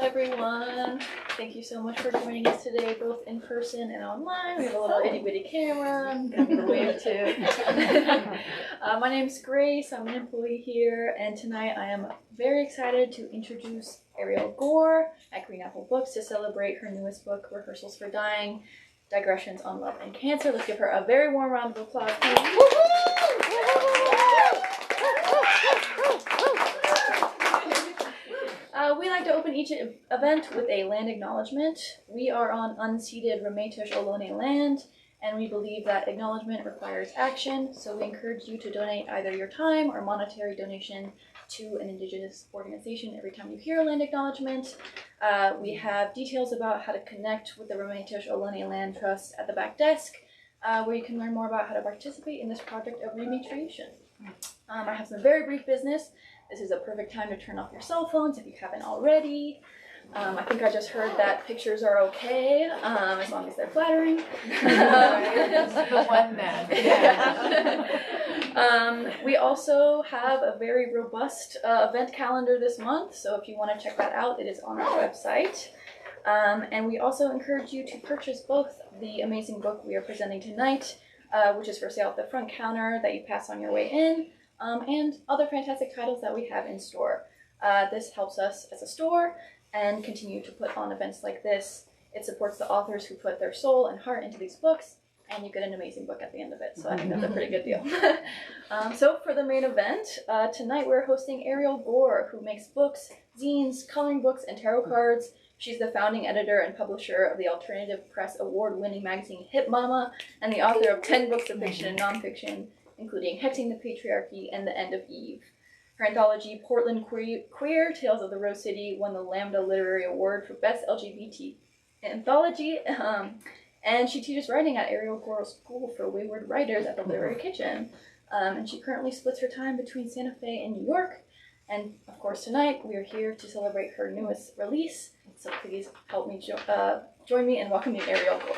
everyone. Thank you so much for joining us today, both in person and online. We have a little itty bitty camera. I'm gonna give a wave too. My name's Grace. I'm an employee here, and tonight I am very excited to introduce Ariel Gore at Green Apple Books to celebrate her newest book, Rehearsals for Dying, Digressions on Love and Cancer. Let's give her a very warm round of applause, please. We like to open each event with a land acknowledgement. We are on unceded Remetush Ohlone land, and we believe that acknowledgement requires action, so we encourage you to donate either your time or monetary donation to an Indigenous organization every time you hear a land acknowledgement. We have details about how to connect with the Remetush Ohlone Land Trust at the back desk, where you can learn more about how to participate in this project of rematriation. I have some very brief business. This is a perfect time to turn off your cell phones if you haven't already. I think I just heard that pictures are okay, as long as they're flattering. The one man. Yeah. We also have a very robust event calendar this month, so if you want to check that out, it is on our website. And we also encourage you to purchase both the amazing book we are presenting tonight, which is for sale at the front counter that you pass on your way in, and other fantastic titles that we have in store. This helps us as a store and continue to put on events like this. It supports the authors who put their soul and heart into these books, and you get an amazing book at the end of it, so I think that's a pretty good deal. So for the main event, tonight we're hosting Ariel Gore, who makes books, zines, coloring books, and tarot cards. She's the founding editor and publisher of the Alternative Press Award-winning magazine Hip Mama, and the author of 10 books of fiction and nonfiction, including Hexing the Patriarchy and The End of Eve. Her anthology, Portland Queer, Tales of the Rose City, won the Lambda Literary Award for Best LGBT Anthology, and she teaches writing at Ariel Gore School for Wayward Writers at the Literary Kitchen. And she currently splits her time between Santa Fe and New York. And of course tonight, we are here to celebrate her newest release, so please help me join me in welcoming Ariel Gore.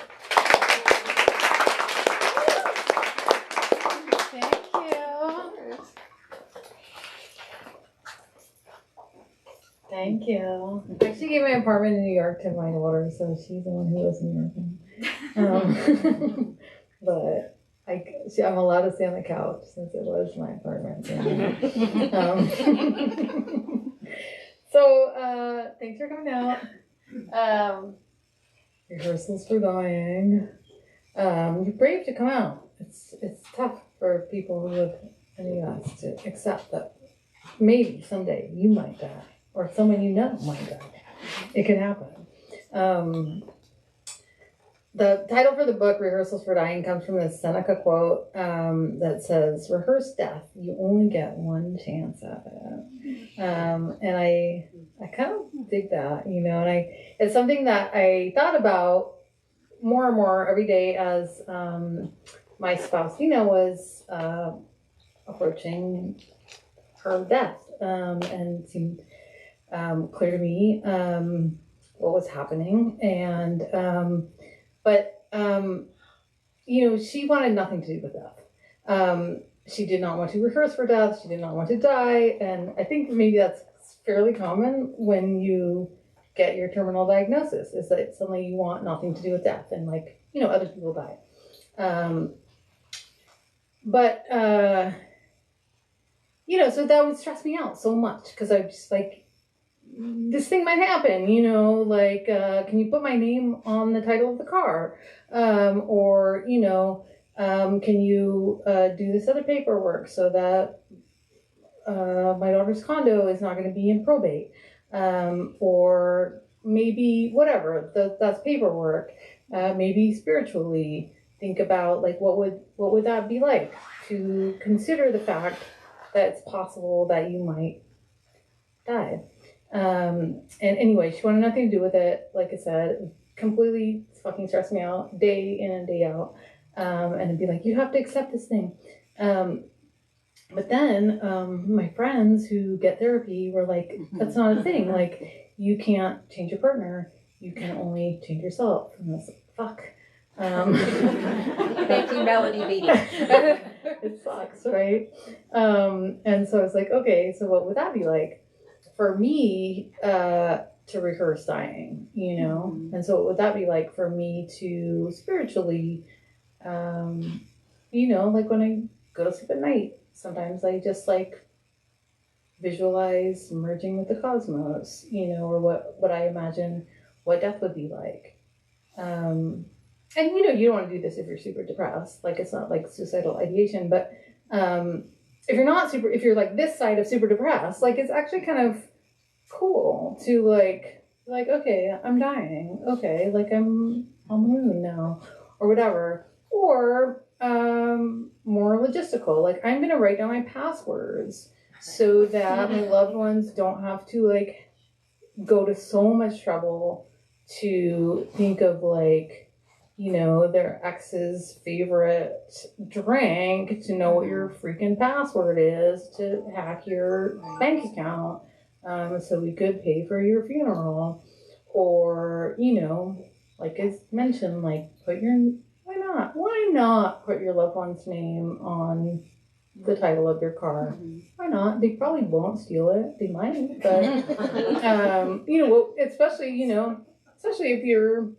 Thank you. I actually gave my apartment in New York to my daughter, so she's the one who lives in New York. But I'm allowed to stay on the couch since it was my apartment. So thanks for coming out. Rehearsals for Dying. You're brave to come out. It's tough for people who live in the US to accept that maybe someday you might die. Or someone you know might die. It can happen. The title for the book, Rehearsals for Dying, comes from this Seneca quote that says, "Rehearse death, you only get one chance at it." And I kind of dig that, and it's something that I thought about more and more every day as my spouse, was approaching her death, and it seemed clear to me what was happening, and but she wanted nothing to do with death. She did not want to rehearse for death. She did not want to die, and I think maybe that's fairly common when you get your terminal diagnosis, is that suddenly you want nothing to do with death, and other people die. But so that would stress me out so much, because I'm just this thing might happen, can you put my name on the title of the car? Or, can you do this other paperwork so that my daughter's condo is not going to be in probate? Or maybe whatever, that's paperwork. Maybe spiritually think about what would that be like to consider the fact that it's possible that you might die. And anyway, she wanted nothing to do with it. Like I said, completely fucking stressed me out day in and day out. And it'd be like, you have to accept this thing. But then my friends who get therapy were like, that's not a thing. You can't change your partner. You can only change yourself. And I was like, fuck. Thank you, Melody Beatty. It sucks, right? And so I was like, okay, so what would that be like? For me, to rehearse dying, you know? And so what would that be like for me to spiritually, you know, like when I go to sleep at night, sometimes I just like visualize merging with the cosmos, you know, or what I imagine what death would be like. And you know, you don't want to do this if you're super depressed. Like it's not like suicidal ideation, but if you're like this side of super depressed, like it's actually kind of cool to like okay, I'm dying. Okay, like I'm on the moon now, or whatever. Or more logistical, like I'm gonna write down my passwords so that my loved ones don't have to like go to so much trouble to think of like, you know, their ex's favorite drink to know what your freaking password is to hack your bank account, so we could pay for your funeral. Or, you know, like as mentioned, like why not put your loved one's name on the title of your car? Why not? They probably won't steal it. They might, but you know, especially if you're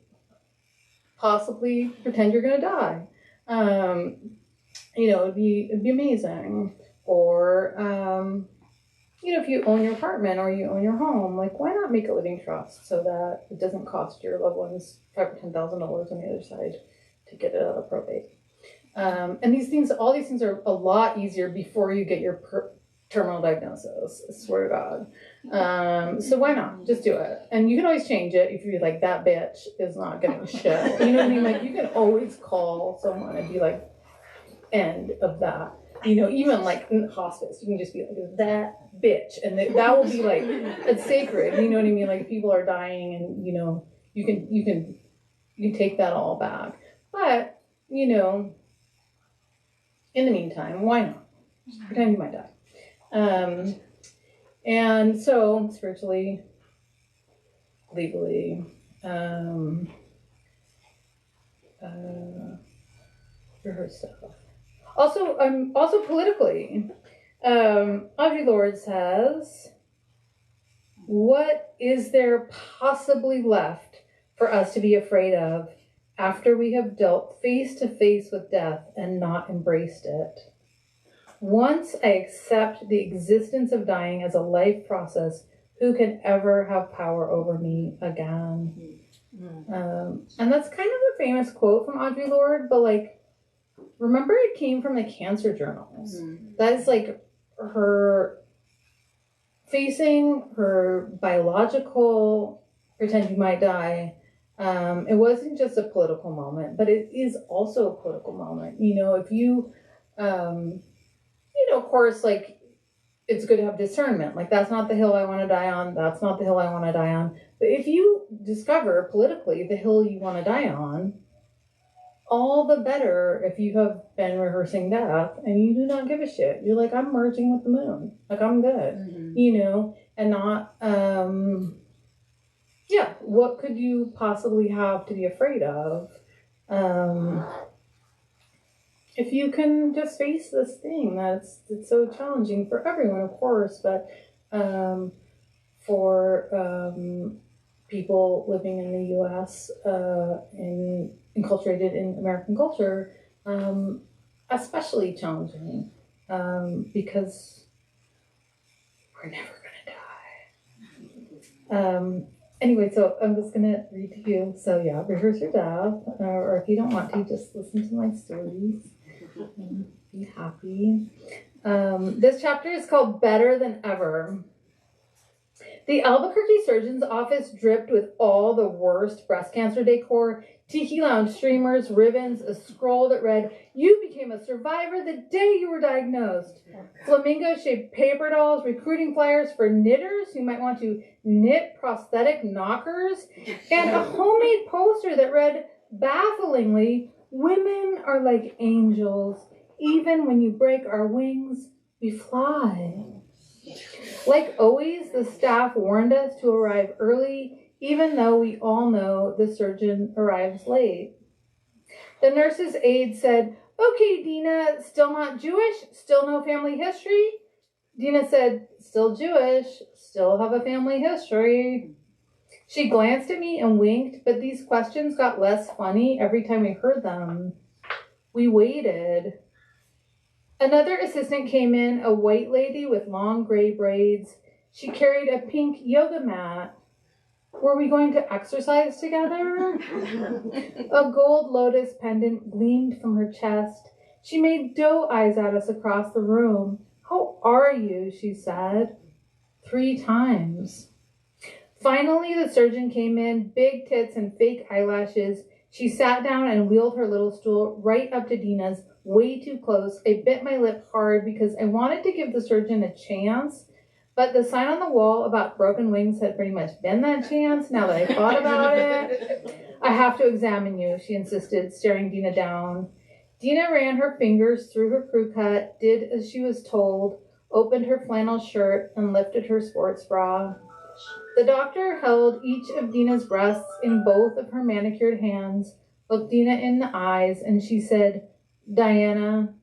possibly pretend you're gonna die. You know, it'd be amazing. Or you know, if you own your apartment or you own your home, like why not make a living trust so that it doesn't cost your loved ones $5,000 or $10,000 on the other side to get it out of probate. And all these things are a lot easier before you get your terminal diagnosis. I swear to God. So why not? Just do it. And you can always change it if you're like, that bitch is not getting shit. You know what I mean? Like you can always call someone and be like, end of that. You know, even like in hospice, you can just be like, that bitch. And that will be like, it's sacred. You know what I mean? Like people are dying and, you know, you can take that all back. But, you know, in the meantime, why not? Pretend you might die. And so spiritually, legally, rehearse stuff. Also politically, Audre Lorde says, what is there possibly left for us to be afraid of after we have dealt face to face with death and not embraced it? Once I accept the existence of dying as a life process, who can ever have power over me again? And that's kind of a famous quote from Audre Lorde, but like, remember it came from the cancer journals. That is like her facing her biological pretend you might die. It wasn't just a political moment, but it is also a political moment. You know, if you, you know, of course, like it's good to have discernment. Like that's not the hill I want to die on. That's not the hill I want to die on. But if you discover politically the hill you want to die on, all the better if you have been rehearsing death and you do not give a shit. You're like, I'm merging with the moon. Like I'm good, you know, and not, yeah, what could you possibly have to be afraid of? If you can just face this thing it's so challenging for everyone, of course, but for people living in the U.S. And enculturated in American culture, especially challenging, because we're never gonna die. Anyway, so I'm just gonna read to you. So yeah, rehearse your death, or if you don't want to, just listen to my stories. Be happy. This chapter is called Better Than Ever. The Albuquerque surgeon's office dripped with all the worst breast cancer decor, tiki lounge streamers, ribbons, a scroll that read, "You became a survivor the day you were diagnosed." Flamingo-shaped paper dolls, recruiting flyers for knitters who might want to knit prosthetic knockers, and a homemade poster that read, bafflingly, "Women are like angels. Even when you break our wings, we fly." Like always, the staff warned us to arrive early, even though we all know the surgeon arrives late. The nurse's aide said, "Okay, Dina, still not Jewish? Still no family history?" Dina said, "Still Jewish, still have a family history." She glanced at me and winked, but these questions got less funny every time we heard them. We waited. Another assistant came in, a white lady with long gray braids. She carried a pink yoga mat. Were we going to exercise together? A gold lotus pendant gleamed from her chest. She made doe eyes at us across the room. How are you? She said. 3 times. Finally, the surgeon came in, big tits and fake eyelashes. She sat down and wheeled her little stool right up to Dina's, way too close. I bit my lip hard because I wanted to give the surgeon a chance, but the sign on the wall about broken wings had pretty much been that chance now that I thought about it. I have to examine you, she insisted, staring Dina down. Dina ran her fingers through her crew cut, did as she was told, opened her flannel shirt, and lifted her sports bra. The doctor held each of Dina's breasts in both of her manicured hands, looked Dina in the eyes, and she said, Diana,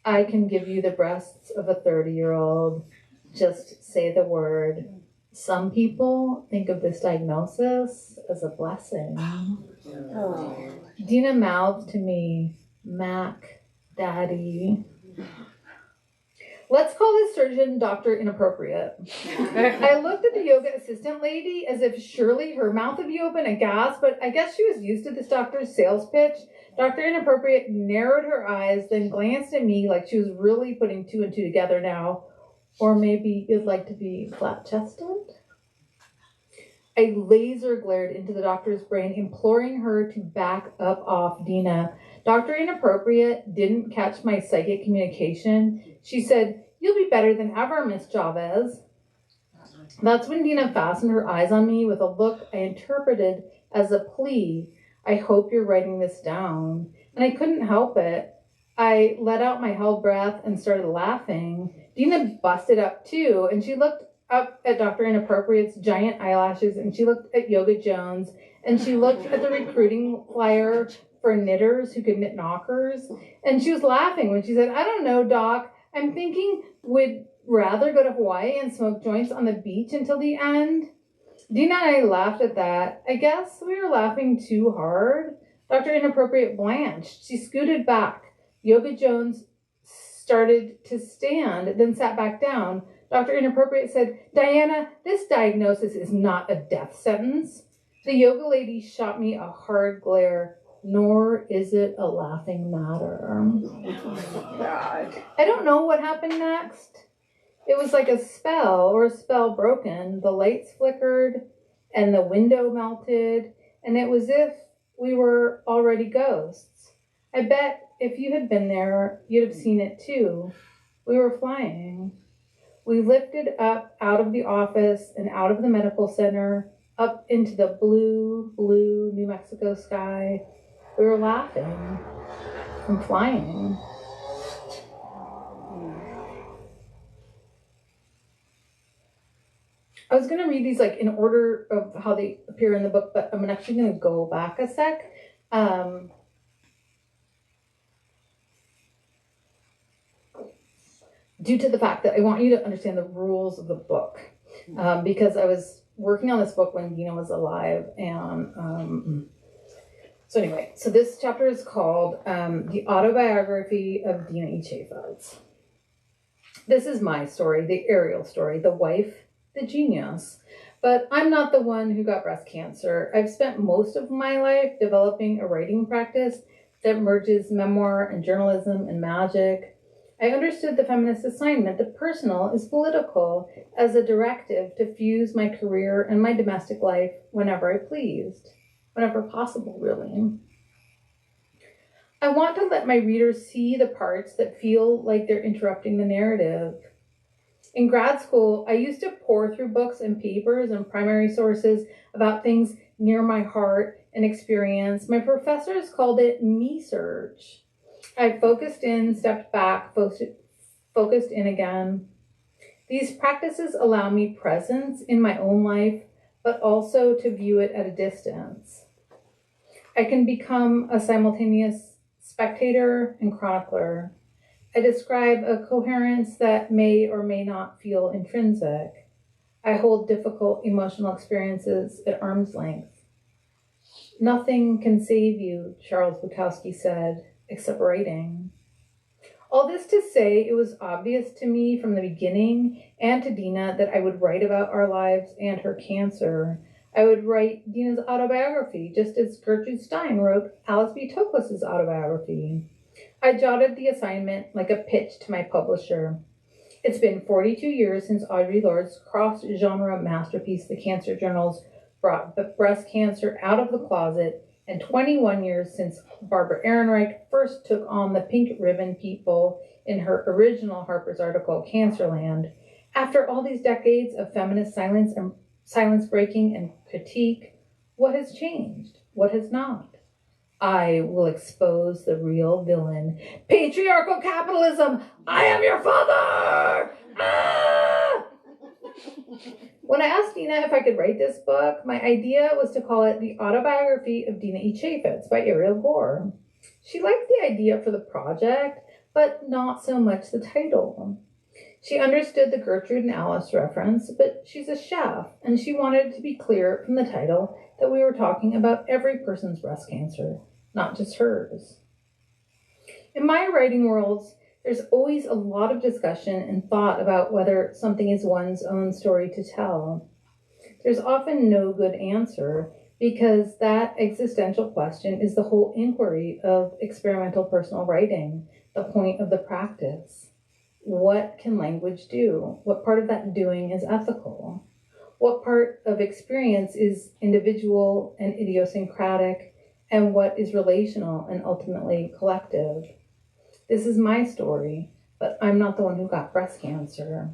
I can give you the breasts of a 30-year-old. Just say the word. Some people think of this diagnosis as a blessing. Oh. Dina mouthed to me, Mac, Daddy. Let's call this surgeon Dr. Inappropriate. I looked at the yoga assistant lady as if surely her mouth would be open aghast, but I guess she was used to this doctor's sales pitch. Dr. Inappropriate narrowed her eyes, then glanced at me like she was really putting 2 and 2 together now. Or maybe you'd like to be flat-chested? I laser glared into the doctor's brain, imploring her to back up off Dina. Dr. Inappropriate didn't catch my psychic communication. She said, You'll be better than ever, Miss Chavez. That's when Dina fastened her eyes on me with a look I interpreted as a plea. I hope you're writing this down. And I couldn't help it. I let out my held breath and started laughing. Dina busted up too, and she looked up at Dr. Inappropriate's giant eyelashes, and she looked at Yoga Jones, and she looked at the recruiting flyer for knitters who could knit knockers, and she was laughing when she said, I don't know, Doc, I'm thinking we'd rather go to Hawaii and smoke joints on the beach until the end. Dina and I laughed at that. I guess we were laughing too hard. Dr. Inappropriate blanched. She scooted back. Yoga Jones started to stand, then sat back down. Dr. Inappropriate said, Diana, this diagnosis is not a death sentence. The yoga lady shot me a hard glare, nor is it a laughing matter. God. I don't know what happened next. It was like a spell or a spell broken. The lights flickered and the window melted, and it was as if we were already ghosts. I bet if you had been there, you'd have seen it too. We were flying. We lifted up out of the office and out of the medical center, up into the blue New Mexico sky. We were laughing and flying. I was going to read these like in order of how they appear in the book, but I'm actually going to go back a sec. Due to the fact that I want you to understand the rules of the book, because I was working on this book when Dina was alive, and so anyway, so this chapter is called The Autobiography of Dina E. Chaffetz. This is my story, the Ariel story, the wife, the genius. But I'm not the one who got breast cancer. I've spent most of my life developing a writing practice that merges memoir and journalism and magic. I understood the feminist assignment that personal is political as a directive to fuse my career and my domestic life whenever I pleased. Whenever possible, really. I want to let my readers see the parts that feel like they're interrupting the narrative. In grad school, I used to pore through books and papers and primary sources about things near my heart and experience. My professors called it me-search. I focused in, stepped back, focused in again. These practices allow me presence in my own life, but also to view it at a distance. I can become a simultaneous spectator and chronicler. I describe a coherence that may or may not feel intrinsic. I hold difficult emotional experiences at arm's length. Nothing can save you, Charles Bukowski said, except writing. All this to say, it was obvious to me from the beginning and to Dina that I would write about our lives and her cancer. I would write Dina's autobiography, just as Gertrude Stein wrote Alice B. Toklas's autobiography. I jotted the assignment like a pitch to my publisher. It's been 42 years since Audre Lorde's cross-genre masterpiece, The Cancer Journals, brought breast cancer out of the closet, and 21 years since Barbara Ehrenreich first took on the pink ribbon people in her original Harper's article, Cancerland. After all these decades of feminist silence breaking and critique, what has changed? What has not? I will expose the real villain. Patriarchal capitalism! I am your father! Ah! When I asked Dina if I could write this book, my idea was to call it The Autobiography of Dina E. Chaffetz by Ariel Gore. She liked the idea for the project, but not so much the title. She understood the Gertrude and Alice reference, but she's a chef, and she wanted it to be clear from the title that we were talking about every person's breast cancer, not just hers. In my writing worlds, there's always a lot of discussion and thought about whether something is one's own story to tell. There's often no good answer, because that existential question is the whole inquiry of experimental personal writing, the point of the practice. What can language do? What part of that doing is ethical? What part of experience is individual and idiosyncratic, and what is relational and ultimately collective? This is my story, but I'm not the one who got breast cancer.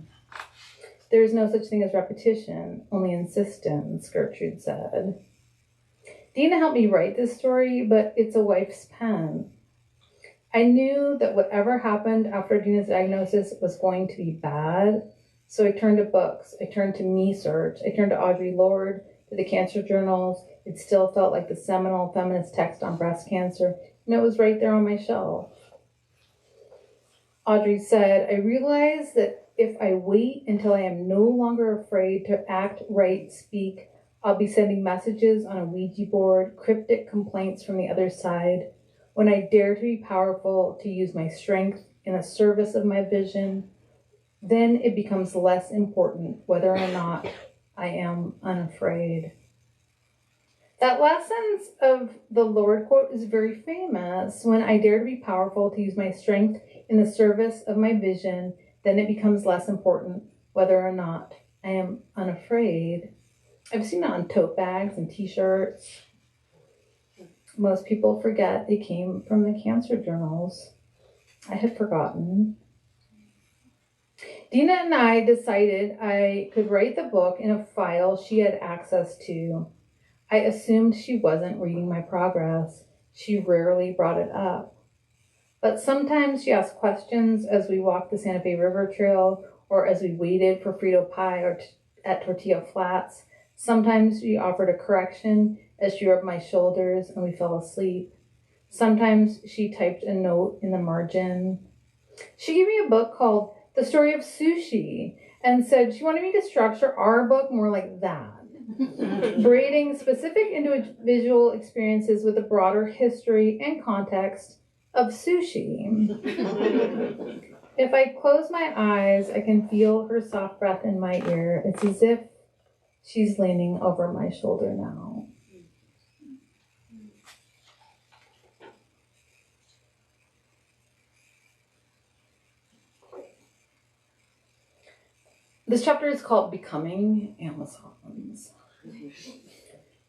There's no such thing as repetition, only insistence, Gertrude said. Dina helped me write this story, but it's a wife's pen. I knew that whatever happened after Dina's diagnosis was going to be bad, so I turned to books. I turned to Me-Search. I turned to Audre Lorde, to the Cancer Journals. It still felt like the seminal feminist text on breast cancer, and it was right there on my shelf. Audre said, I realize that if I wait until I am no longer afraid to act, write, speak, I'll be sending messages on a Ouija board, cryptic complaints from the other side. When I dare to be powerful, to use my strength in the service of my vision, then it becomes less important whether or not I am unafraid. That last sentence of the Lorde quote is very famous. When I dare to be powerful, to use my strength in the service of my vision, then it becomes less important whether or not I am unafraid. I've seen it on tote bags and t-shirts. Most people forget it came from the Cancer Journals. I had forgotten. Dina and I decided I could write the book in a file she had access to. I assumed she wasn't reading my progress. She rarely brought it up. But sometimes she asked questions as we walked the Santa Fe River Trail, or as we waited for Frito pie or at Tortilla Flats. Sometimes she offered a correction as she rubbed my shoulders and we fell asleep. Sometimes she typed a note in the margin. She gave me a book called The Story of Sushi and said she wanted me to structure our book more like that. Braiding specific individual experiences with a broader history and context of sushi. If I close my eyes, I can feel her soft breath in my ear. It's as if she's leaning over my shoulder now. This chapter is called Becoming Amazons.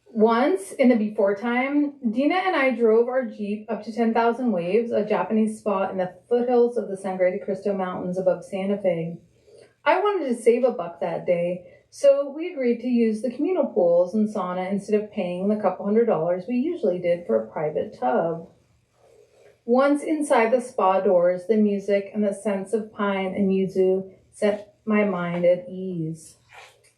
Once, in the before time, Dina and I drove our Jeep up to 10,000 Waves, a Japanese spot in the foothills of the Sangre de Cristo Mountains above Santa Fe. I wanted to save a buck that day, so we agreed to use the communal pools and sauna instead of paying the couple $100s we usually did for a private tub. Once inside the spa doors, the music and the scents of pine and yuzu set my mind at ease.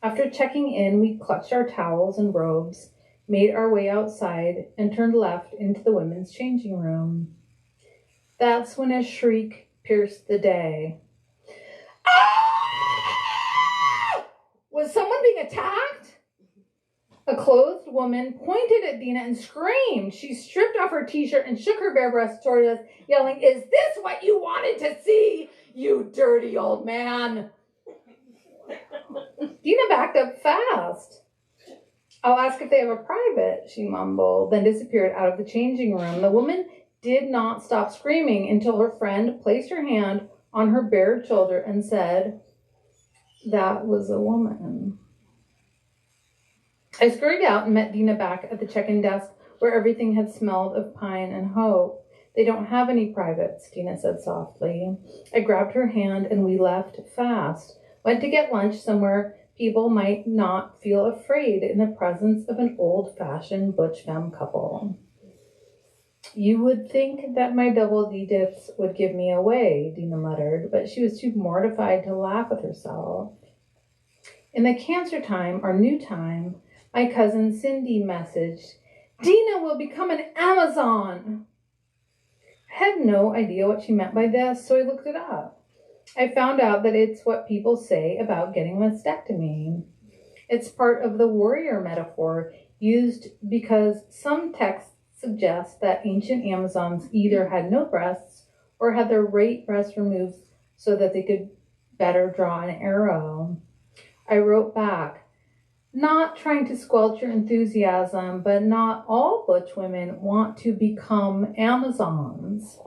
After checking in, we clutched our towels and robes, made our way outside, and turned left into the women's changing room. That's when a shriek pierced the day. Ah! Was someone being attacked? A clothed woman pointed at Dina and screamed. She stripped off her t-shirt and shook her bare breast toward us, yelling, "Is this what you wanted to see, you dirty old man?" Dina backed up fast. "I'll ask if they have a private," she mumbled, then disappeared out of the changing room. The woman did not stop screaming until her friend placed her hand on her bared shoulder and said, "That was a woman." I scurried out and met Dina back at the check-in desk where everything had smelled of pine and hope. "They don't have any privates," Dina said softly. I grabbed her hand and we left fast. Went to get lunch somewhere people might not feel afraid in the presence of an old-fashioned butch femme couple. "You would think that my double D-dips would give me away," Dina muttered, but she was too mortified to laugh at herself. In the cancer time, or new time, my cousin Cindy messaged, "Dina will become an Amazon." I had no idea what she meant by this, so I looked it up. I found out that it's what people say about getting a mastectomy. It's part of the warrior metaphor used because some texts suggest that ancient Amazons either had no breasts or had their right breast removed so that they could better draw an arrow. I wrote back, "Not trying to squelch your enthusiasm, but not all butch women want to become Amazons."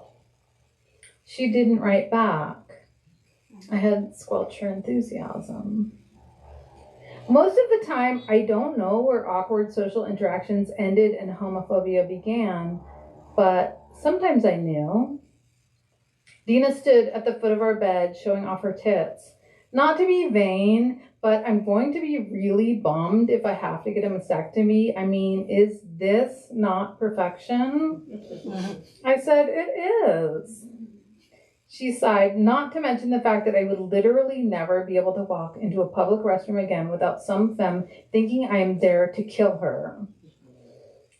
She didn't write back. I had squelched her enthusiasm. Most of the time, I don't know where awkward social interactions ended and homophobia began, but sometimes I knew. Dina stood at the foot of our bed, showing off her tits. Not to be vain, but I'm going to be really bummed if I have to get a mastectomy. I mean, is this not perfection? I said, "It is." She sighed, not to mention the fact that I would literally never be able to walk into a public restroom again without some femme thinking I am there to kill her.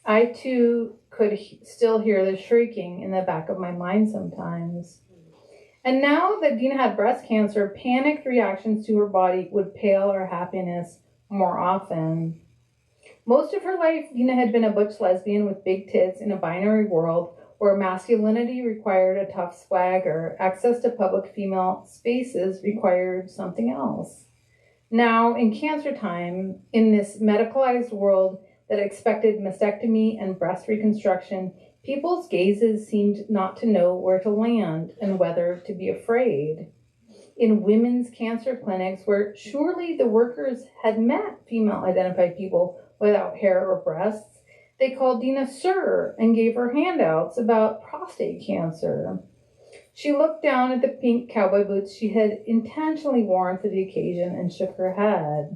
I, too, could still hear the shrieking in the back of my mind sometimes. And now that Dina had breast cancer, panicked reactions to her body would pale our happiness more often. Most of her life, Dina had been a butch lesbian with big tits in a binary world where masculinity required a tough swagger. Access to public female spaces required something else. Now, in cancer time, in this medicalized world that expected mastectomy and breast reconstruction, people's gazes seemed not to know where to land and whether to be afraid. In women's cancer clinics, where surely the workers had met female-identified people without hair or breasts, they called Dina Sir and gave her handouts about prostate cancer. She looked down at the pink cowboy boots she had intentionally worn for the occasion and shook her head.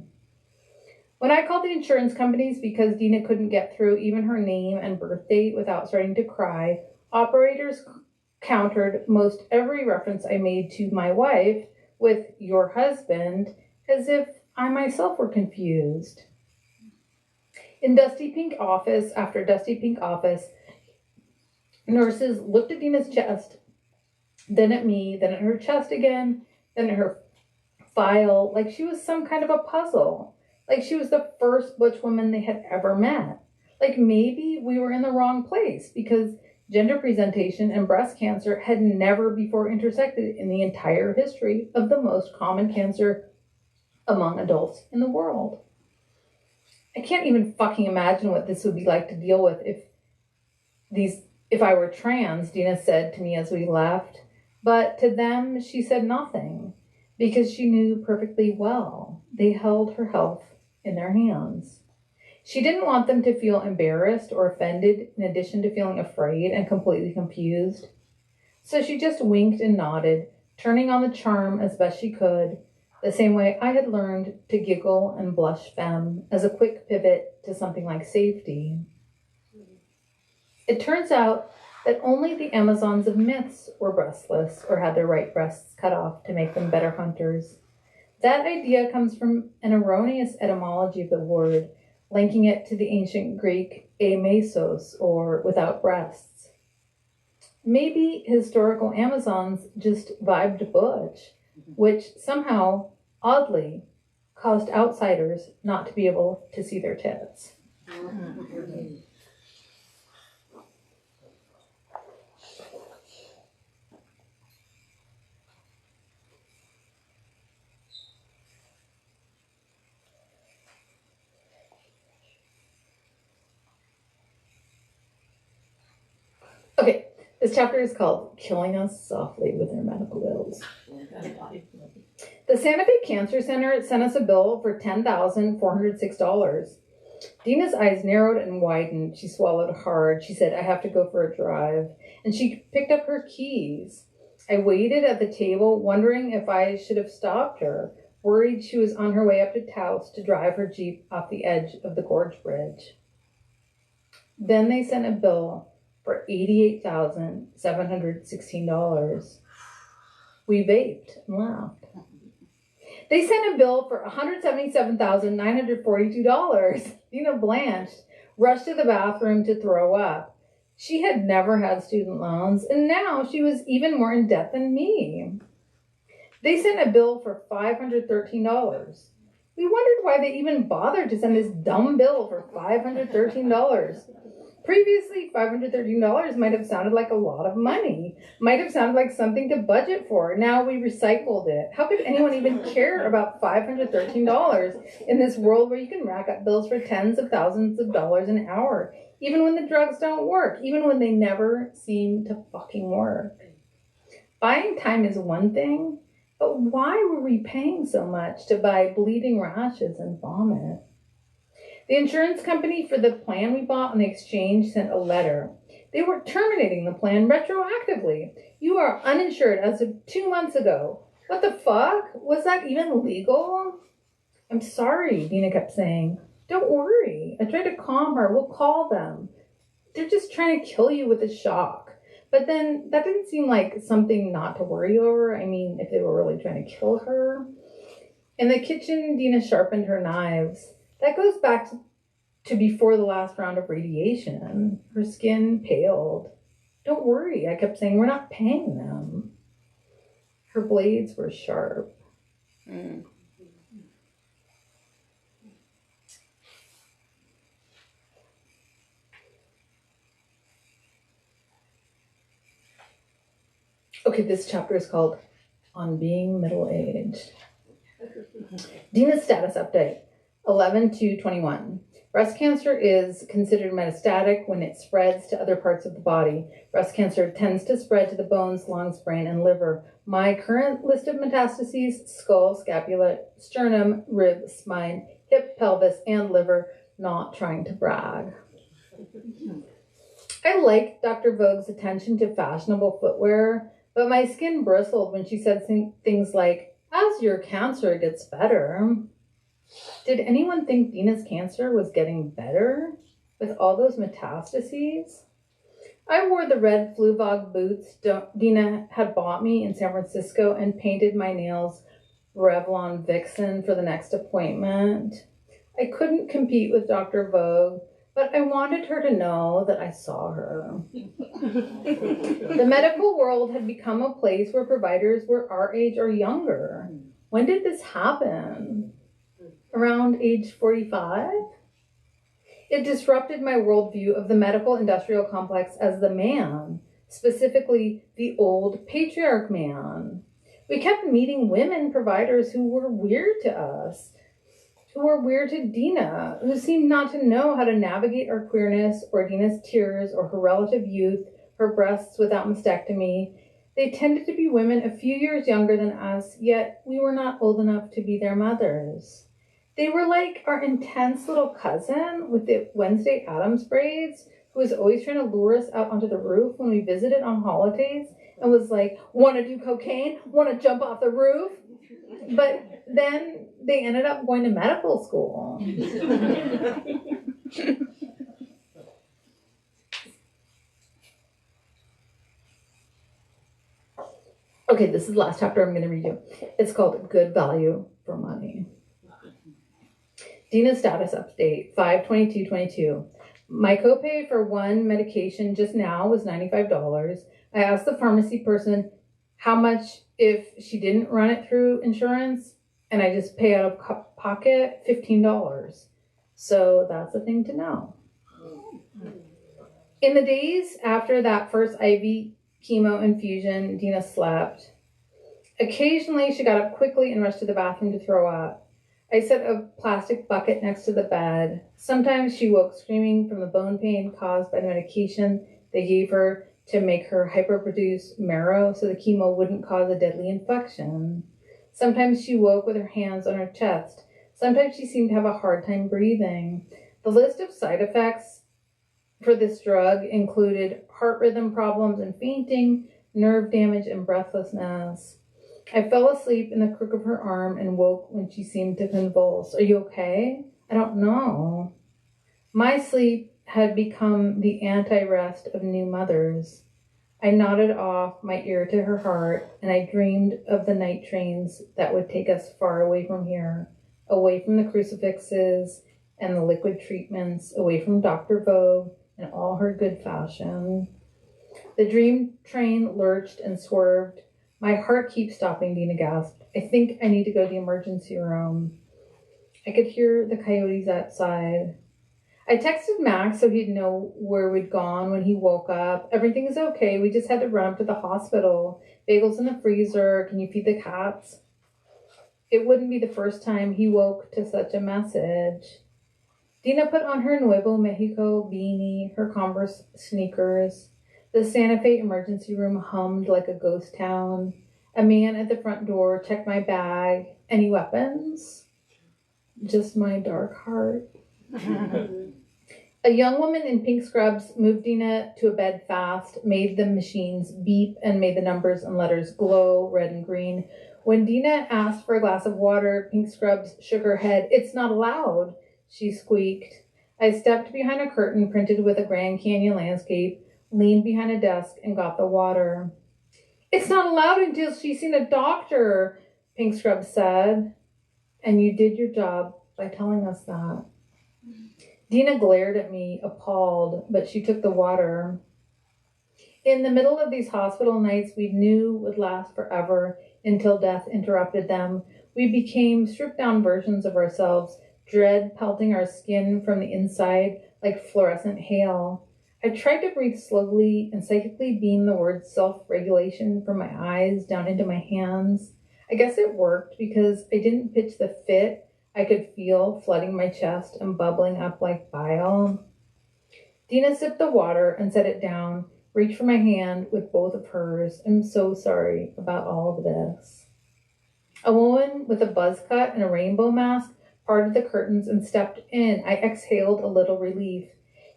When I called the insurance companies because Dina couldn't get through even her name and birth date without starting to cry, operators countered most every reference I made to my wife with "your husband," as if I myself were confused. In dusty pink office after dusty pink office, nurses looked at Dina's chest, then at me, then at her chest again, then at her file, like she was some kind of a puzzle. Like she was the first butch woman they had ever met. Like maybe we were in the wrong place because gender presentation and breast cancer had never before intersected in the entire history of the most common cancer among adults in the world. I can't even fucking imagine what this would be like to deal with if I were trans, Dina said to me as we left. But to them, she said nothing because she knew perfectly well they held her health in their hands. She didn't want them to feel embarrassed or offended in addition to feeling afraid and completely confused. So she just winked and nodded, turning on the charm as best she could, the same way I had learned to giggle and blush femme as a quick pivot to something like safety. It turns out that only the Amazons of myths were breastless or had their right breasts cut off to make them better hunters. That idea comes from an erroneous etymology of the word, linking it to the ancient Greek amesos, or without breasts. Maybe historical Amazons just vibed butch, which somehow, oddly, caused outsiders not to be able to see their tits. Okay, this chapter is called Killing Us Softly with Our Medical Bills. The Santa Fe Cancer Center sent us a bill for $10,406. Dina's eyes narrowed and widened. She swallowed hard. She said, I have to go for a drive. And she picked up her keys. I waited at the table, wondering if I should have stopped her, worried she was on her way up to Taos to drive her Jeep off the edge of the Gorge Bridge. Then they sent a bill for $88,716. We vaped and laughed. They sent a bill for $177,942. Dina blanched, rushed to the bathroom to throw up. She had never had student loans, and now she was even more in debt than me. They sent a bill for $513. We wondered why they even bothered to send this dumb bill for $513. Previously, $513 might have sounded like a lot of money, might have sounded like something to budget for. Now we recycled it. How could anyone even care about $513 in this world where you can rack up bills for tens of thousands of dollars an hour, even when the drugs don't work, even when they never seem to fucking work? Buying time is one thing, but why were we paying so much to buy bleeding rashes and vomit? The insurance company for the plan we bought on the exchange sent a letter. They were terminating the plan retroactively. You are uninsured as of 2 months ago. What the fuck? Was that even legal? I'm sorry, Dina kept saying. Don't worry. I tried to calm her. We'll call them. They're just trying to kill you with a shock. But then that didn't seem like something not to worry over. I mean, if they were really trying to kill her. In the kitchen, Dina sharpened her knives. That goes back to before the last round of radiation. Her skin paled. Don't worry, I kept saying, we're not paying them. Her blades were sharp. Okay, this chapter is called On Being Middle-Aged. Dina's status update. 11/2/21. Breast cancer is considered metastatic when it spreads to other parts of the body. Breast cancer tends to spread to the bones, lungs, brain, and liver. My current list of metastases: skull, scapula, sternum, rib, spine, hip, pelvis, and liver. Not trying to brag. I liked Dr. Vogue's attention to fashionable footwear, but my skin bristled when she said things like, as your cancer gets better. Did anyone think Dina's cancer was getting better with all those metastases? I wore the red Fluvog boots Dina had bought me in San Francisco and painted my nails Revlon Vixen for the next appointment. I couldn't compete with Dr. Vogue, but I wanted her to know that I saw her. The medical world had become a place where providers were our age or younger. When did this happen? Around age 45? It disrupted my worldview of the medical industrial complex as the man, specifically the old patriarch man. We kept meeting women providers who were weird to us, who were weird to Dina, who seemed not to know how to navigate our queerness or Dina's tears or her relative youth, her breasts without mastectomy. They tended to be women a few years younger than us, yet we were not old enough to be their mothers. They were like our intense little cousin with the Wednesday Addams braids, who was always trying to lure us out onto the roof when we visited on holidays and was like, want to do cocaine? Want to jump off the roof? But then they ended up going to medical school. Okay, this is the last chapter I'm going to read you. It's called Good Value for Money. Dina's status update, 5/22/22. My copay for one medication just now was $95. I asked the pharmacy person how much if she didn't run it through insurance, and I just pay out of pocket $15. So that's a thing to know. In the days after that first IV chemo infusion, Dina slept. Occasionally, she got up quickly and rushed to the bathroom to throw up. I set a plastic bucket next to the bed. Sometimes she woke screaming from the bone pain caused by the medication they gave her to make her hyperproduce marrow so the chemo wouldn't cause a deadly infection. Sometimes she woke with her hands on her chest. Sometimes she seemed to have a hard time breathing. The list of side effects for this drug included heart rhythm problems and fainting, nerve damage, and breathlessness. I fell asleep in the crook of her arm and woke when she seemed to convulse. Are you okay? I don't know. My sleep had become the anti-rest of new mothers. I nodded off my ear to her heart, and I dreamed of the night trains that would take us far away from here, away from the crucifixes and the liquid treatments, away from Dr. Vogue and all her good fashion. The dream train lurched and swerved. My heart keeps stopping, Dina gasped. I think I need to go to the emergency room. I could hear the coyotes outside. I texted Max so he'd know where we'd gone when he woke up. Everything is okay. We just had to run up to the hospital. Bagels in the freezer. Can you feed the cats? It wouldn't be the first time he woke to such a message. Dina put on her Nuevo Mexico beanie, her Converse sneakers. The Santa Fe emergency room hummed like a ghost town. A man at the front door checked my bag. Any weapons? Just my dark heart. A young woman in pink scrubs moved Dina to a bed fast, made the machines beep, and made the numbers and letters glow red and green. When Dina asked for a glass of water, Pink Scrubs shook her head. It's not allowed, she squeaked. I stepped behind a curtain printed with a Grand Canyon landscape, leaned behind a desk, and got the water. It's not allowed until she's seen a doctor, Pink Scrubs said. And you did your job by telling us that. Dina glared at me, appalled, but she took the water. In the middle of these hospital nights we knew would last forever until death interrupted them, we became stripped-down versions of ourselves, dread pelting our skin from the inside like fluorescent hail. I tried to breathe slowly and psychically beam the word self-regulation from my eyes down into my hands. I guess it worked because I didn't pitch the fit I could feel flooding my chest and bubbling up like bile. Dina sipped the water and set it down, reached for my hand with both of hers. I'm so sorry about all of this. A woman with a buzz cut and a rainbow mask parted the curtains and stepped in. I exhaled a little relief.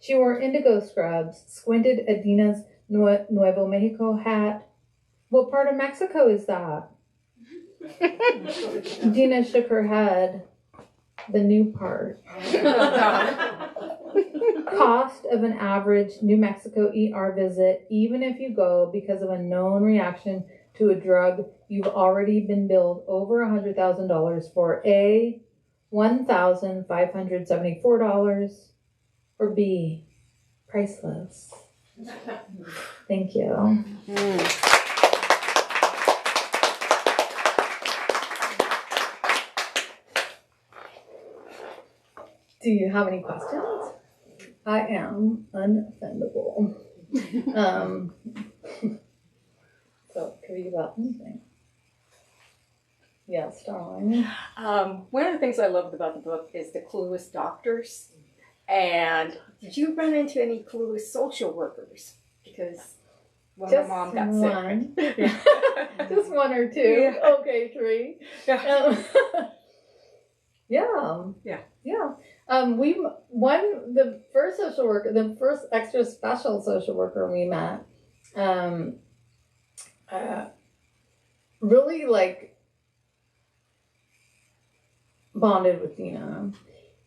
She wore indigo scrubs, squinted at Dina's Nuevo Mexico hat. What part of Mexico is that? Dina shook her head. The new part. Cost of an average New Mexico ER visit, even if you go because of a known reaction to a drug you've already been billed over $100,000 for. A, $1,574, or B, priceless. Thank you. Do you have any questions? I am unoffendable. So, could be about anything. Yes, darling. One of the things I loved about the book is the clueless doctors. And did you run into any clueless social workers? Because when my mom got sick. Just one or two. Yeah. Okay, three. Yeah. Yeah. The first extra special social worker we met, really like bonded with Dina,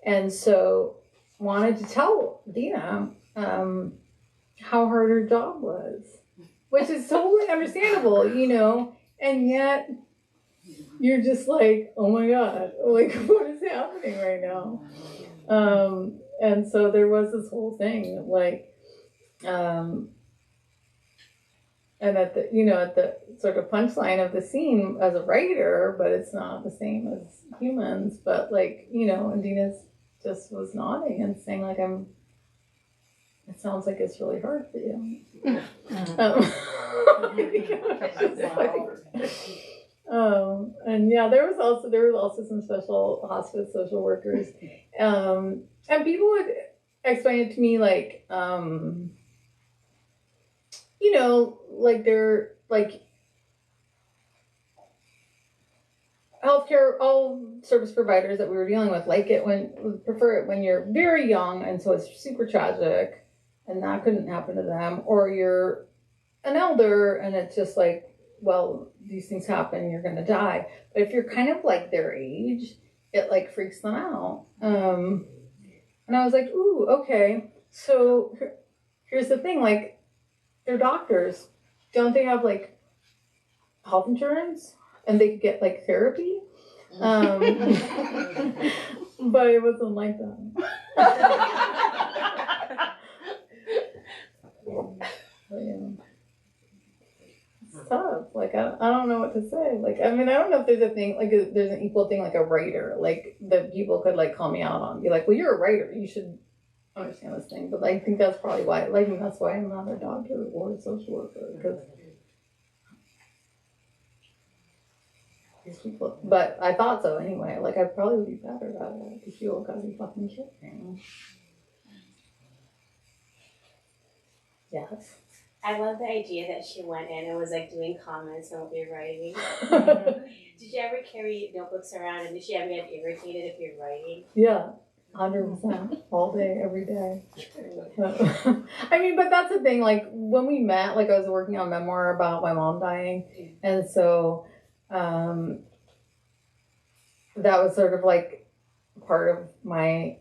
and so wanted to tell Dina how hard her job was, which is totally understandable, and yet you're just like, oh my God, like what is happening right now? And so there was this whole thing, like, And at the, at the sort of punchline of the scene as a writer, but it's not the same as humans. But like, and Dina's just was nodding and saying like, it sounds like it's really hard for you. And yeah, there was also some special hospice social workers, and people would explain it to me like, like they're like healthcare, all service providers that we were dealing with prefer it when you're very young, and so it's super tragic, and that couldn't happen to them, or you're an elder, and it's just like, well, these things happen, you're gonna die. But if you're kind of like their age, it like freaks them out. And I was like, ooh, okay. So here's the thing, like, they're doctors. Don't they have like health insurance? And they could get like therapy? But it wasn't like that. But, yeah. It's tough. Like, I don't know what to say. Like, I mean, I don't know if there's a thing, like, there's an equal thing like a writer. Like, that people could, like, call me out on. Be like, well, you're a writer. You should understand this thing. But I think that's probably why, like, that's why I'm not a doctor or a social worker. Because these people, but I thought so anyway. Like, I probably would be better at it because you all gotta be fucking kidding. Yes. I love the idea that she went in and was like doing comments on what you're writing. Did you ever carry notebooks around, and did she ever get irritated if you're writing? Yeah, 100%, all day, every day. I mean, but that's the thing. Like when we met, like I was working on a memoir about my mom dying, and so that was sort of like part of my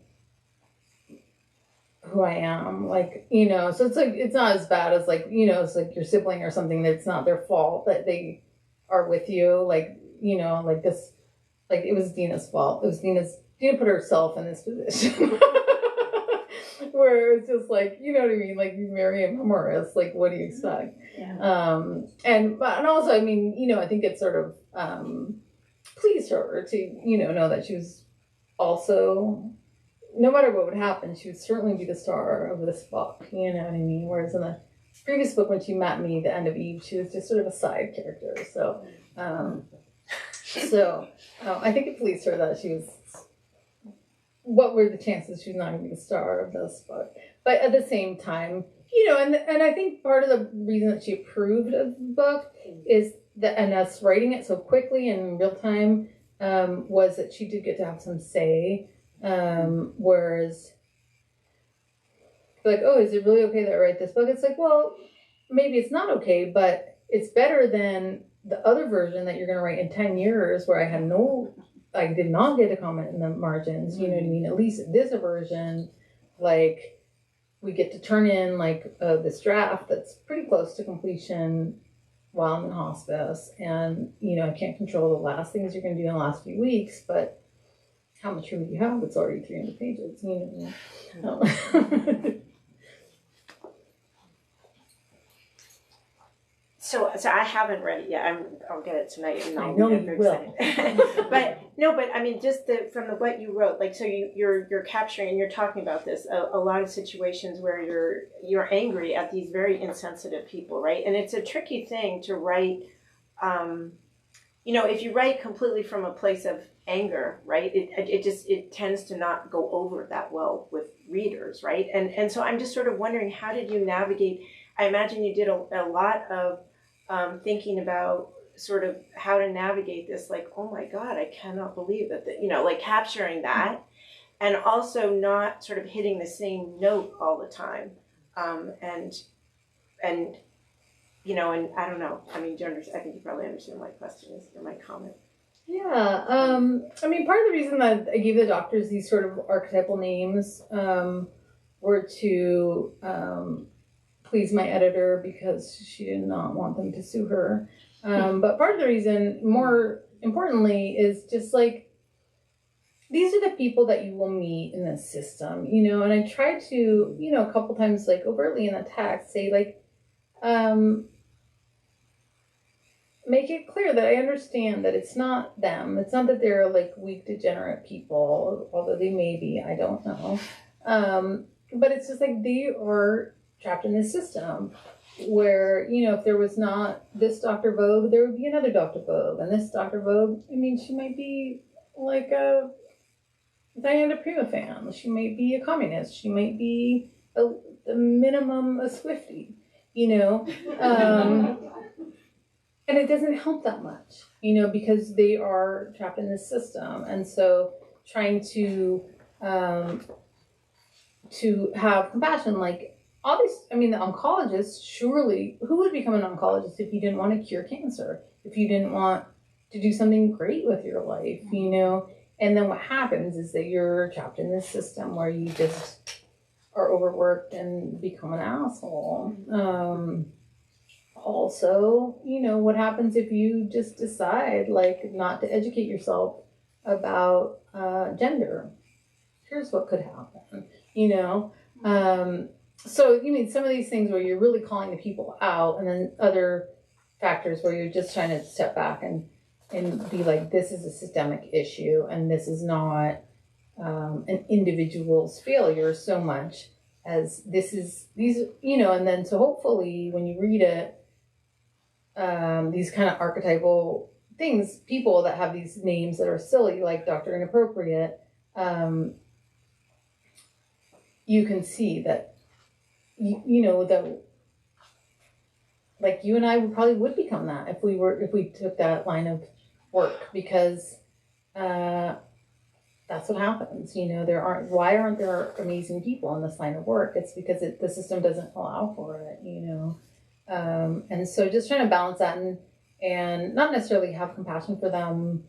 who I am, like, so it's like, it's not as bad as like, it's like your sibling or something that's not their fault that they are with you. Like, like this, like it was Dina's fault. Dina put herself in this position where it's just like, you know what I mean? Like you marry a memoirist, like what do you expect? Yeah. And also, I mean, I think it sort of, pleased her to, know that she was also, no matter what would happen, she would certainly be the star of this book, you know what I mean? Whereas in the previous book, when she met me, The End of Eve, she was just sort of a side character. So, I think it pleased her that she was, what were the chances she's not going to be the star of this book? But at the same time, and I think part of the reason that she approved of the book is that, and us writing it so quickly and in real time, was that she did get to have some say. Whereas like, oh, is it really okay that I write this book? It's like, well, maybe it's not okay, but it's better than the other version that you're going to write in 10 years where I did not get a comment in the margins, you know what I mean? At least this version, like we get to turn in like this draft that's pretty close to completion while I'm in hospice. And, I can't control the last things you're going to do in the last few weeks, but how much room do you have? It's already 300 pages, So I haven't read it yet. I'll get it tonight. And I know you will. but I mean, just from what you wrote, like, so you're capturing and you're talking about this a lot of situations where you're angry at these very insensitive people, right? And it's a tricky thing to write. If you write completely from a place of anger, right? It tends to not go over that well with readers, right? And so I'm just sort of wondering, how did you navigate? I imagine you did a lot of thinking about sort of how to navigate this, like, oh my God, I cannot believe that, like capturing that and also not sort of hitting the same note all the time. And I don't know. I mean, I think you probably understand my question is, or my comment. Yeah. I mean, part of the reason that I gave the doctors these sort of archetypal names were to please my editor because she did not want them to sue her. But part of the reason, more importantly, is just like, these are the people that you will meet in the system, and I try to, a couple times, like overtly in the text, say like, make it clear that I understand that it's not them. It's not that they're like weak, degenerate people, although they may be. I don't know. But it's just like they are trapped in this system where, you know, if there was not this Dr. Vogue, there would be another Dr. Vogue. And this Dr. Vogue, I mean, she might be like a Diana Prima fan. She might be a communist. She might be a minimum a Swiftie, you know? And it doesn't help that much, you know, because they are trapped in this system. And so trying to have compassion, like all these, I mean, the oncologists, surely, who would become an oncologist if you didn't want to cure cancer? If you didn't want to do something great with your life, you know? And then what happens is that you're trapped in this system where you just are overworked and become an asshole. Also, you know, what happens if you just decide, like, not to educate yourself about gender? Here's what could happen, you know? So, you mean some of these things where you're really calling the people out, and then other factors where you're just trying to step back and be like, this is a systemic issue, and this is not an individual's failure so much as this is these, you know. And then so hopefully when you read it, these kind of archetypal things, people that have these names that are silly, like Dr. Inappropriate, you can see that, you know, that like you and I would become that if we took that line of work, because that's what happens. You know, why aren't there amazing people in this line of work? It's because the system doesn't allow for it, you know. And so just trying to balance that and not necessarily have compassion for them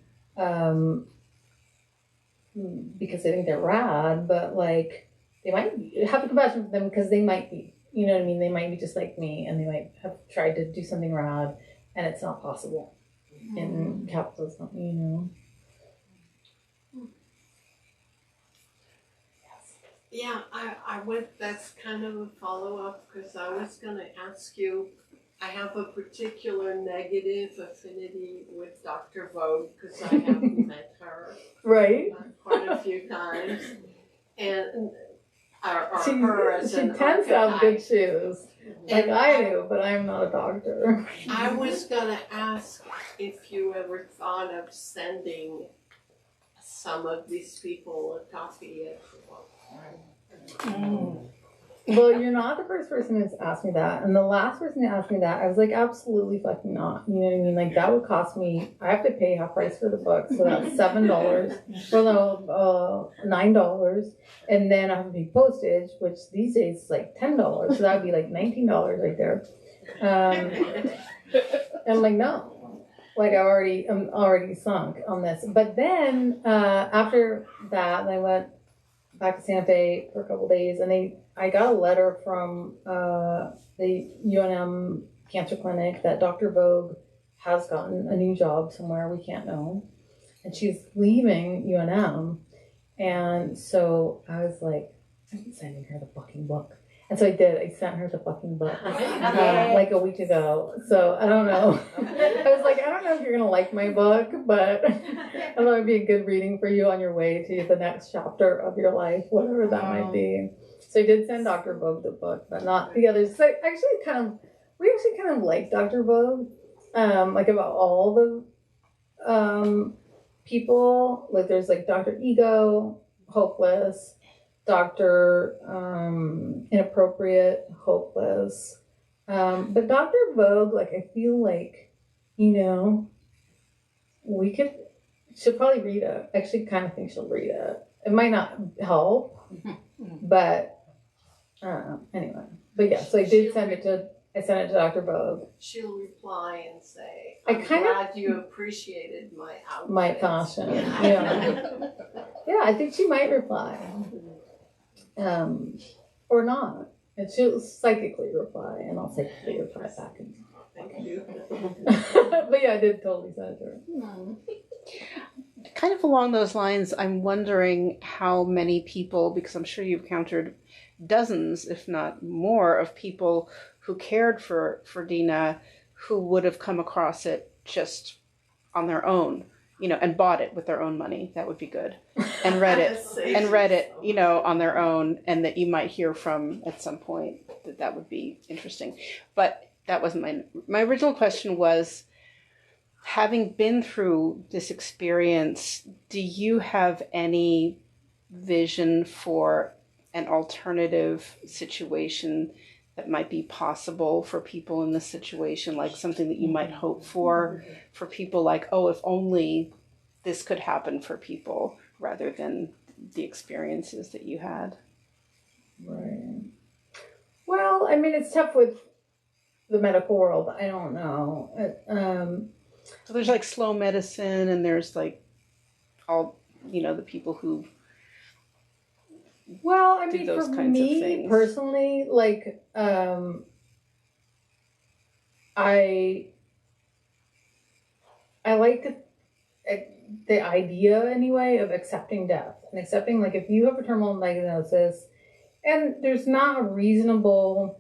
because I think they're rad, but like they might have compassion for them because they might be, you know what I mean? They might be just like me, and they might have tried to do something rad and it's not possible in capitalism, you know. Yeah, I went, that's kind of a follow-up, because I was going to ask you, I have a particular negative affinity with Dr. Vogue, because I have met her Right. Quite a few times, and She tends to have good shoes, like I do, but I'm not a doctor. I was going to ask if you ever thought of sending some of these people a copy of the book. Well, you're not the first person who's asked me that, and the last person to ask me that, I was like, absolutely fucking not. You know what I mean? Like that would cost me. I have to pay half price for the book, so that's $7. Well, no, $9, and then I have to pay postage, which these days is like $10. So that would be like $19 right there. And I'm like, no, like I'm already sunk on this. But then after that, I went back to Santa Fe for a couple days, and I got a letter from the UNM Cancer Clinic that Dr. Vogue has gotten a new job somewhere we can't know, and she's leaving UNM. And so I was like, I'm sending her the fucking book. And so I did. I sent her the fucking book like a week ago. So I don't know. I was like, I don't know if you're going to like my book, but I thought it would be a good reading for you on your way to the next chapter of your life, whatever that might be. So I did send Dr. Vogue the book, but not the others. So we actually kind of like Dr. Vogue, like about all the people. Like there's like Dr. Ego, hopeless. Dr. Inappropriate, hopeless. But Dr. Vogue, like, I feel like, you know, she'll probably read it. I actually kind of think she'll read it. It might not help, but anyway. But yeah, so I sent it to Dr. Vogue. She'll reply and say, I'm glad you appreciated my outfit. My fashion, yeah. Yeah, I think she might reply. Or not. And she'll psychically reply, and I'll psychically reply back. Thank you. But yeah, I did totally send it to her. Kind of along those lines, I'm wondering how many people, because I'm sure you've counted dozens, if not more, of people who cared for Dina, who would have come across it just on their own, and bought it with their own money. That would be good. And read it, on their own, and that you might hear from at some point. That would be interesting. But that wasn't my original question was, having been through this experience, do you have any vision for an alternative situation that might be possible for people in this situation, like something that you might hope for people, like, oh, if only this could happen for people, rather than the experiences that you had? Right. Well, I mean, it's tough with the medical world. I don't know. So there's like slow medicine, and there's like all, the people who Well, I do mean, those for kinds of me things. personally, like, I like the idea anyway of accepting death and accepting, like, if you have a terminal diagnosis and there's not a reasonable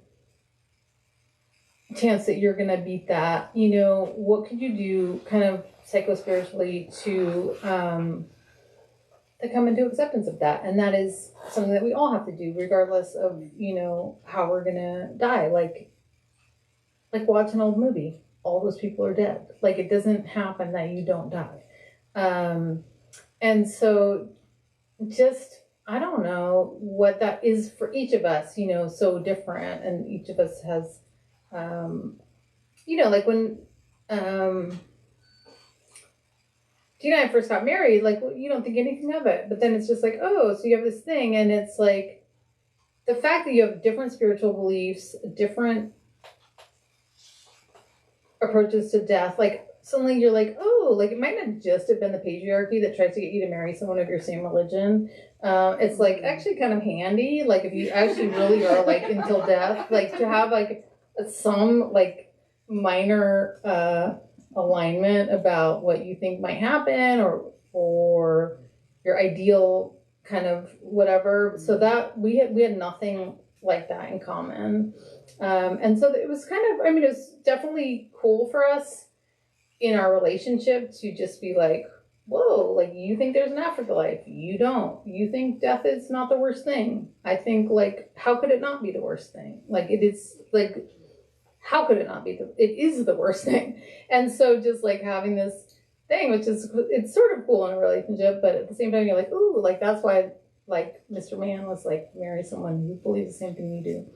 chance that you're gonna beat that, what could you do, kind of psychospiritually, to come into acceptance of that? And that is something that we all have to do, regardless of how we're gonna die. Like watch an old movie. All those people are dead. Like, it doesn't happen that you don't die. And so just, I don't know what that is for each of us, so different. And each of us has, like when Gina and I first got married, like, you don't think anything of it. But then it's just like, oh, so you have this thing. And it's like, the fact that you have different spiritual beliefs, different approaches to death, like, suddenly you're like, oh, like, it might not just have been the patriarchy that tries to get you to marry someone of your same religion. It's like actually kind of handy, like, if you actually really are like until death, like, to have like some like minor alignment about what you think might happen, or your ideal kind of whatever. So that we had nothing like that in common. And so it was kind of, I mean, it was definitely cool for us in our relationship to just be like, whoa, like, you think there's an afterlife. You don't. You think death is not the worst thing. I think, like, how could it not be the worst thing? Like, it is, like, how could it not be? It is the worst thing. And so just, like, having this thing, which is, it's sort of cool in a relationship, but at the same time, you're like, ooh, like, that's why, like, Mr. Man was like, marry someone who believes the same thing you do.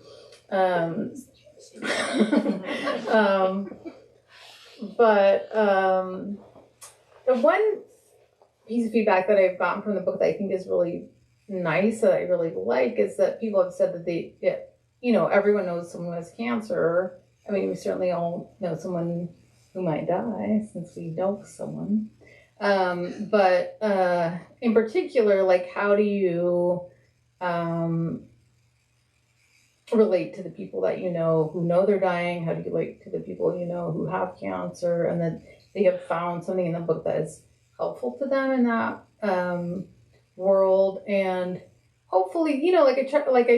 But the one piece of feedback that I've gotten from the book that I think is really nice, that I really like, is that people have said that everyone knows someone who has cancer. I mean, we certainly all know someone who might die, since we know someone. But in particular, like, how do you relate to the people that who know they're dying? How do you relate to the people who have cancer, and that they have found something in the book that is helpful to them in that world? And hopefully, like I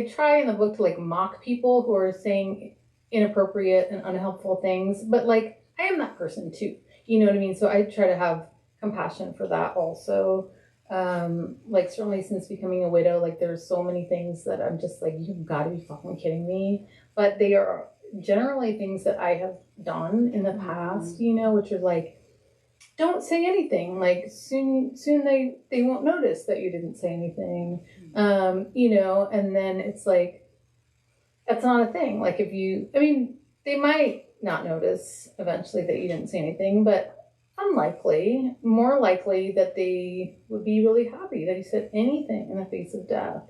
try in the book to, like, mock people who are saying inappropriate and unhelpful things, but, like, I am that person too, you know what I mean? So I try to have compassion for that also. Like, certainly since becoming a widow, like, there's so many things that I'm just like, you've got to be fucking kidding me. But they are generally things that I have done in the past, which are like, don't say anything. Like, soon they won't notice that you didn't say anything. And then it's like, that's not a thing. Like, they might not notice eventually that you didn't say anything, but more likely that they would be really happy that you said anything in the face of death,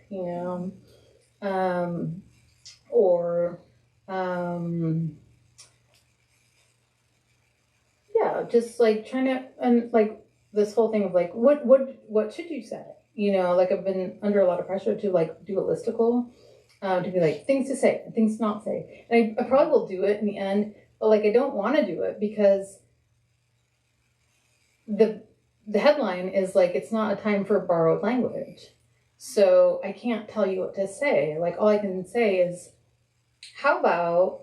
just like trying to, and like this whole thing of like, what should you say? Like, I've been under a lot of pressure to, like, do a listicle, to be like, things to say and things to not say. And I probably will do it in the end, but, like, I don't want to do it because the headline is like, it's not a time for borrowed language. So I can't tell you what to say. Like, all I can say is, how about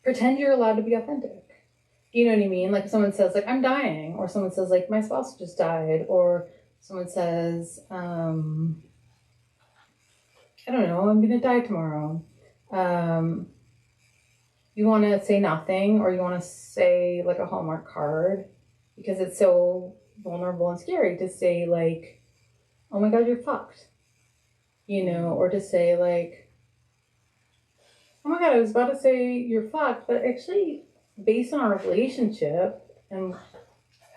pretend you're allowed to be authentic? You know what I mean? Like if someone says like I'm dying, or someone says like my spouse just died, or someone says I don't know, I'm gonna die tomorrow. You want to say nothing, or you want to say like a Hallmark card, because it's so vulnerable and scary to say like, oh my God, you're fucked. You know, or to say like, oh my God, I was about to say you're fucked, but actually based on our relationship and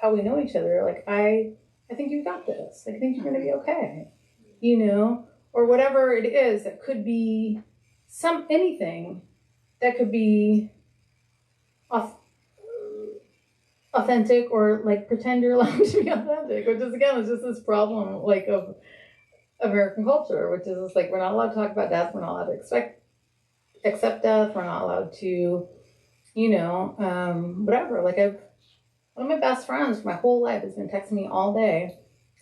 how we know each other, like I think you got this. I think you're gonna be okay. You know, or whatever it is. That could be anything that could be authentic, or like pretend you're allowed to be authentic, which is again is just this problem like of American culture, which is just like we're not allowed to talk about death, we're not allowed to accept death, we're not allowed to, you know, whatever. Like one of my best friends for my whole life has been texting me all day,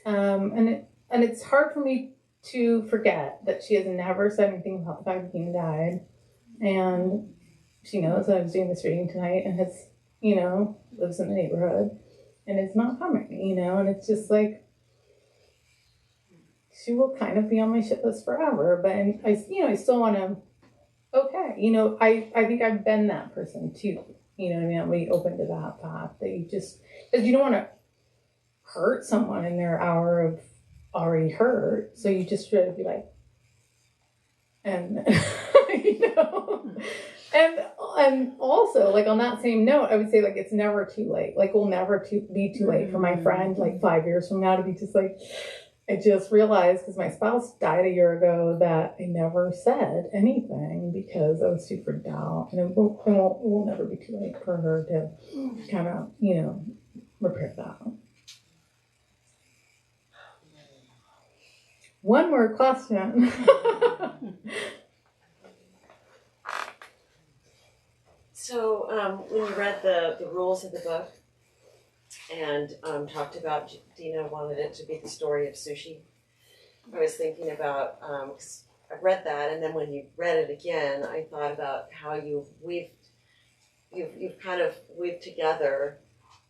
and it's hard for me to forget that she has never said anything about the fact that he died, and she knows that I was doing this reading tonight, and has, you know, lives in the neighborhood, and it's not coming, you know, and it's just like she will kind of be on my shit list forever, but I still want to. Okay, you know, I think I've been that person too. You know what I mean? I'll be open to that thought that you just, because you don't want to hurt someone in their hour of already hurt, so you just try to be like, and you know, and also like on that same note, I would say like it's never too late. Like we'll never be too late for my friend like 5 years from now to be just like, I just realized because my spouse died a year ago that I never said anything because I was too freaked out, and it will never be too late for her to kind of, you know, repair that. One more question. So when you read the rules of the book and talked about Dina wanted it to be the story of sushi, I was thinking about, cause I read that, and then when you read it again, I thought about how you've kind of weaved together,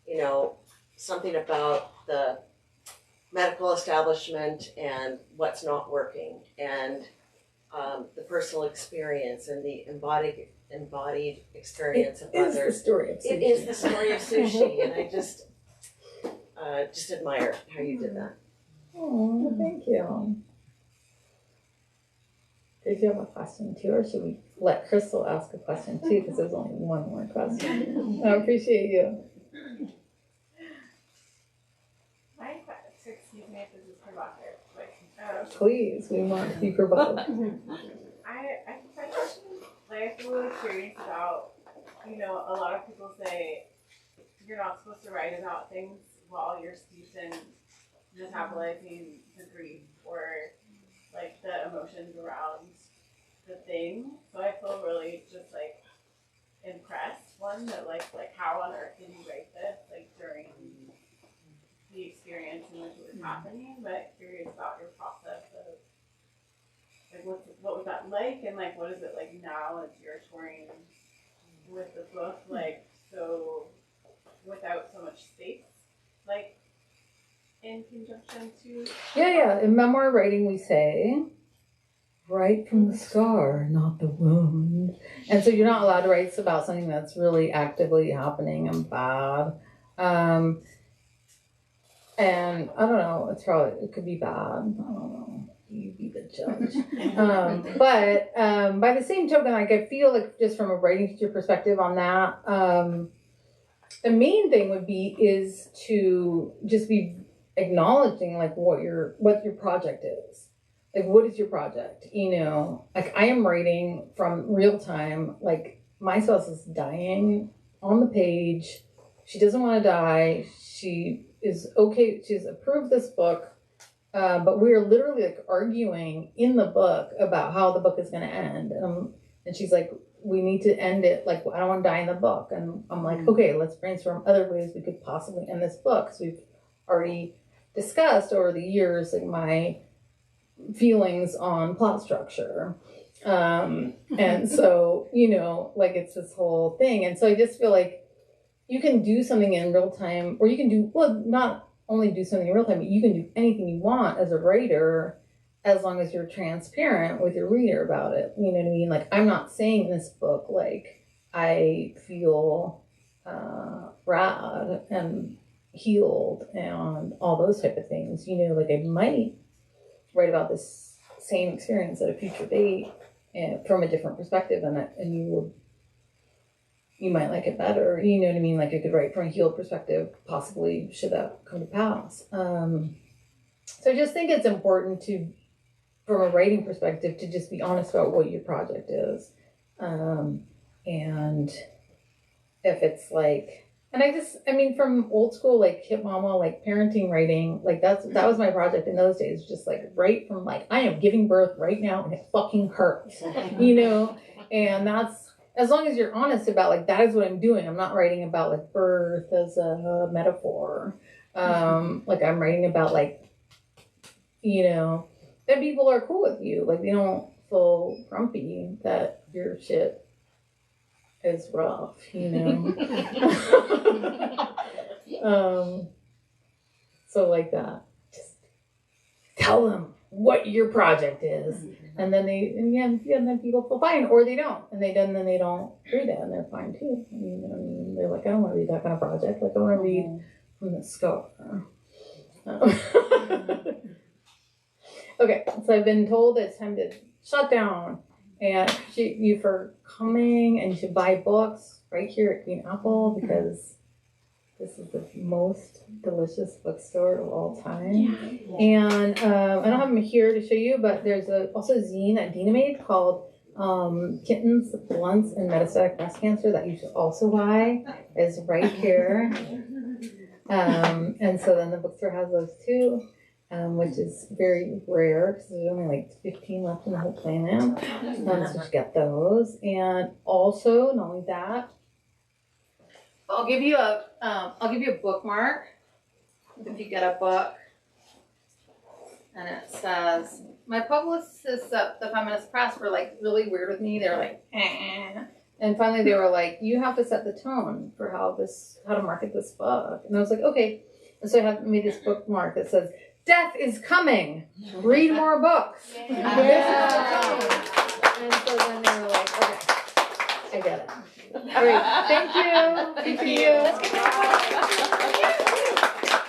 you know, something about the medical establishment and what's not working, and the personal experience and the embodied experience of others. It is the story of sushi. It is the story of sushi, and I just admire how you did that. Oh, thank you. Did you have a question too, or should we let Crystal ask a question too? Because there's only one more question. I appreciate you. Excuse me if this is provocative, but Please, we want you for both. I like I feel really curious about, you know, a lot of people say you're not supposed to write about things while you're steeped in metabolizing the grief or like the emotions around the thing. So I feel really just like impressed, one, that like how on earth did you write this like during the experience in which it was happening, but curious about your process of like what was that like, and like what is it like now as you're touring with the book, like so without so much space, like in conjunction to Yeah. In memoir writing, we say, write from the scar, not the wound. And so you're not allowed to write about something that's really actively happening and bad. And I don't know, it could be bad. I don't know. You be the judge. But by the same token, like I feel like just from a writing teacher perspective on that, the main thing is to just be acknowledging like what your project is. Like what is your project? You know, like I am writing from real time, like my spouse is dying on the page. She doesn't want to die. She is okay. She's approved this book. But we are literally like arguing in the book about how the book is going to end. And she's like, we need to end it. Like, I don't want to die in the book. And I'm like, okay, let's brainstorm other ways we could possibly end this book. So we've already discussed over the years, like my feelings on plot structure. And so, you know, like it's this whole thing. And so I just feel like you can do something in real time, or you can do, well, not only do something in real time, but you can do anything you want as a writer, as long as you're transparent with your reader about it. You know what I mean? Like, I'm not saying in this book, like, I feel rad and healed and all those type of things. You know, like, I might write about this same experience at a future date and from a different perspective, and you might like it better. You know what I mean? Like, I could write from a healed perspective, possibly, should that come to pass. So I just think it's important to, from a writing perspective, to just be honest about what your project is. And if it's like, and I mean, from old school, like Hip Mama, like parenting writing, like that was my project in those days. Just like write from like, I am giving birth right now and it fucking hurts, you know? And that's, as long as you're honest about like, that is what I'm doing. I'm not writing about like birth as a metaphor. Like I'm writing about like, you know, that people are cool with you. Like they don't feel grumpy that your shit is rough, you know. So like that. Just tell them what your project is. And then then people feel fine, or they don't. And then they don't read it and they're fine too. You know, I mean, they're like, I don't want to read that kind of project. Like I want to read from the scope. Okay, so I've been told it's time to shut down, and appreciate you for coming, and you should buy books right here at Green Apple, because this is the most delicious bookstore of all time. Yeah. And I don't have them here to show you, but there's also a zine that Dina made called Kittens, Blunts, and Metastatic Breast Cancer that you should also buy. Is right here. And so then the bookstore has those too. Which is very rare because there's only like 15 left in the whole planet. So you get those, and also not only that, I'll give you a bookmark if you get a book, and it says, my publicists at the Feminist Press were like really weird with me. They were like, and finally they were like, you have to set the tone for how to market this book, and I was like, okay, and so I have made this bookmark that says, death is coming. Read more books. Yeah. And so then they were like, okay, I get it. All right. Thank you. Good for you.